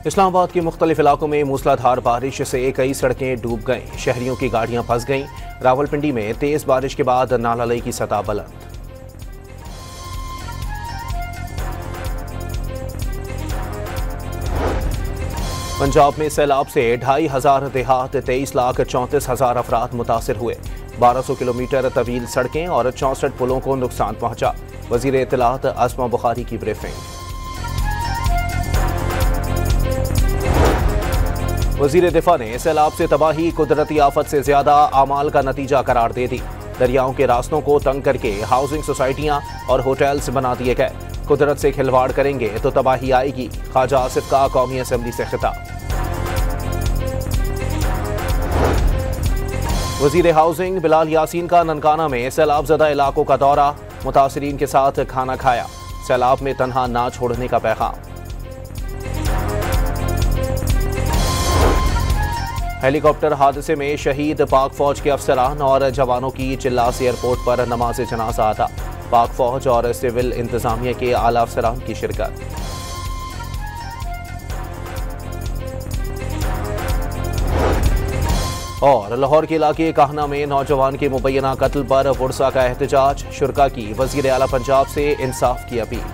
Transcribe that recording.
इस्लामाबाद के मुख्तलिफ इलाकों में मूसलाधार बारिश से कई सड़कें डूब गईं, शहरियों की गाड़ियां फंस गईं। रावलपिंडी में तेज बारिश के बाद नाला लई की सतह बुलंद। पंजाब में सैलाब से 2,500 देहात, 23,34,000 अफराद मुतासिर हुए। 1200 किलोमीटर तवील सड़कें और 64 पुलों को नुकसान पहुंचा। वजीर इत्तलात अस्मा बुखारी की ब्रीफिंग। वजीर दिफा ने सैलाब से तबाही कुदरती आफत से ज्यादा आमाल का नतीजा करार दे दी। दरियाओं के रास्तों को तंग करके हाउसिंग सोसाइटियां और होटल्स बना दिए गए। कुदरत से खिलवाड़ करेंगे तो तबाही आएगी, ख्वाजा आसिफ का कौमी असम्बली से खिताब। वजीर हाउसिंग बिलाल यासीन का ननकाना में सैलाब ज़दा इलाकों का दौरा, मुतासरीन के साथ खाना खाया। सैलाब में तन्हा ना छोड़ने का पैगाम। हेलीकॉप्टर हादसे में शहीद पाक फौज के अफसरान और जवानों की चिल्लास एयरपोर्ट पर नमाज जनाजा अदा। पाक फौज और सिविल इंतजामिया के आला अफसरान की शिरकत। और लाहौर के इलाके काहना में नौजवान के मुबैना कत्ल पर वुरसा का एहतजाज, शुरका की वजीर आला पंजाब से इंसाफ की अपील।